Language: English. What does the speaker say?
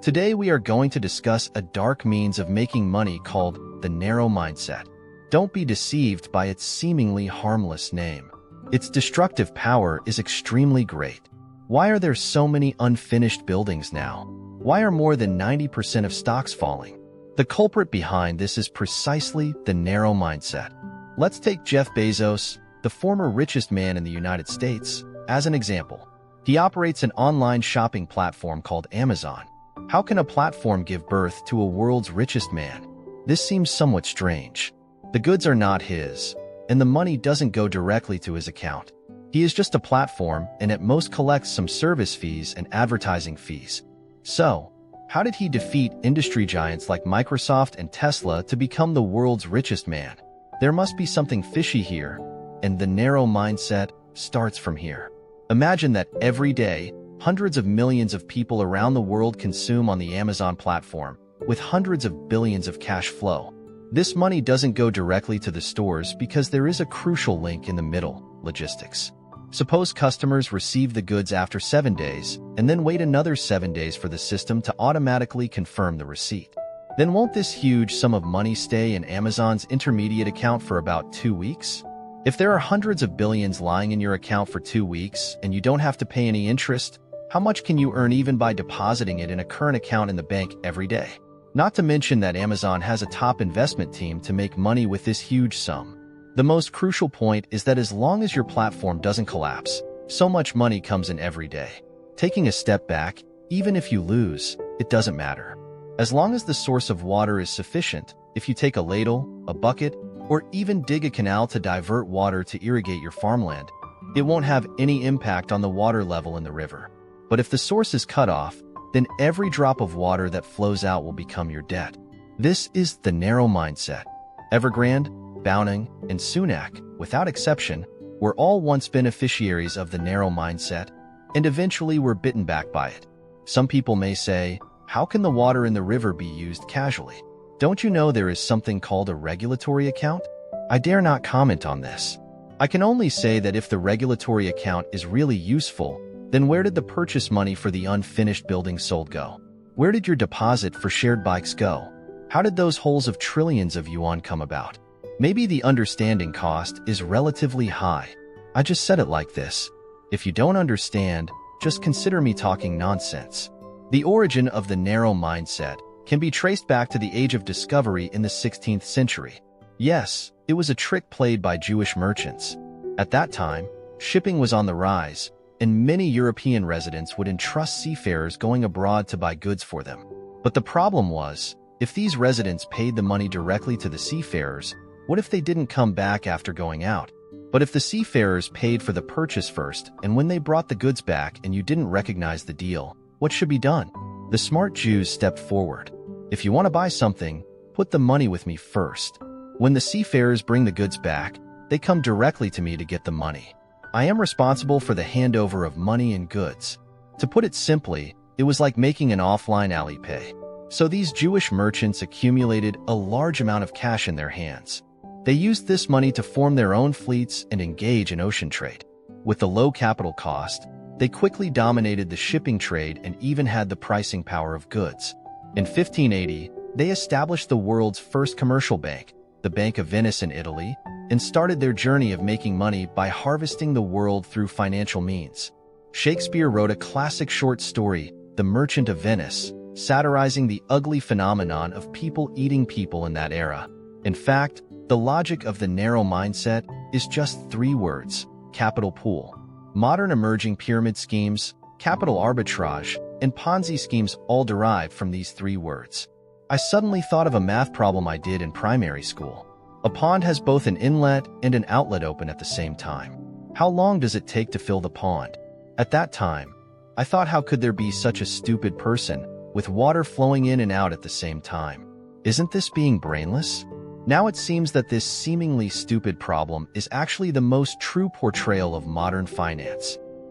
Today we are going to discuss a dark means of making money called the narrow mindset. Don't be deceived by its seemingly harmless name. Its destructive power is extremely great. Why are there so many unfinished buildings now? Why are more than 90% of stocks falling? The culprit behind this is precisely the narrow mindset. Let's take Jeff Bezos, the former richest man in the United States, as an example. He operates an online shopping platform called Amazon. How can a platform give birth to a world's richest man? This seems somewhat strange. The goods are not his, and the money doesn't go directly to his account. He is just a platform and at most collects some service fees and advertising fees. So, how did he defeat industry giants like Microsoft and Tesla to become the world's richest man? There must be something fishy here, and the narrow mindset starts from here. Imagine that every day, hundreds of millions of people around the world consume on the Amazon platform, with hundreds of billions of cash flow. This money doesn't go directly to the stores because there is a crucial link in the middle: logistics. Suppose customers receive the goods after 7 days, and then wait another 7 days for the system to automatically confirm the receipt. Then won't this huge sum of money stay in Amazon's intermediate account for about 2 weeks? If there are hundreds of billions lying in your account for 2 weeks and you don't have to pay any interest, how much can you earn even by depositing it in a current account in the bank every day? Not to mention that Amazon has a top investment team to make money with this huge sum. The most crucial point is that as long as your platform doesn't collapse, so much money comes in every day. Taking a step back, even if you lose, it doesn't matter. As long as the source of water is sufficient, if you take a ladle, a bucket, or even dig a canal to divert water to irrigate your farmland, it won't have any impact on the water level in the river. But if the source is cut off, then every drop of water that flows out will become your debt. This is the narrow mindset. Evergrande, Bowning, and Sunak, without exception, were all once beneficiaries of the narrow mindset, and eventually were bitten back by it. Some people may say, how can the water in the river be used casually? Don't you know there is something called a regulatory account? I dare not comment on this. I can only say that if the regulatory account is really useful, then where did the purchase money for the unfinished building sold go? Where did your deposit for shared bikes go? How did those holes of trillions of yuan come about? Maybe the understanding cost is relatively high. I just said it like this. If you don't understand, just consider me talking nonsense. The origin of the narrow mindset can be traced back to the age of discovery in the 16th century. Yes, it was a trick played by Jewish merchants. At that time, shipping was on the rise, and many European residents would entrust seafarers going abroad to buy goods for them. But the problem was, if these residents paid the money directly to the seafarers, what if they didn't come back after going out? But if the seafarers paid for the purchase first, and when they brought the goods back and you didn't recognize the deal, what should be done? The smart Jews stepped forward. If you want to buy something, put the money with me first. When the seafarers bring the goods back, they come directly to me to get the money. I am responsible for the handover of money and goods. To put it simply, it was like making an offline Alipay. So these Jewish merchants accumulated a large amount of cash in their hands. They used this money to form their own fleets and engage in ocean trade. With the low capital cost, they quickly dominated the shipping trade and even had the pricing power of goods. In 1580, they established the world's first commercial bank, the Bank of Venice in Italy, and started their journey of making money by harvesting the world through financial means. Shakespeare wrote a classic short story, The Merchant of Venice, satirizing the ugly phenomenon of people eating people in that era. In fact, the logic of the narrow mindset is just 3 words: capital pool. Modern emerging pyramid schemes, capital arbitrage, and Ponzi schemes all derive from these 3 words. I suddenly thought of a math problem I did in primary school. A pond has both an inlet and an outlet open at the same time. How long does it take to fill the pond? At that time, I thought, how could there be such a stupid person, with water flowing in and out at the same time? Isn't this being brainless? Now it seems that this seemingly stupid problem is actually the most true portrayal of modern finance.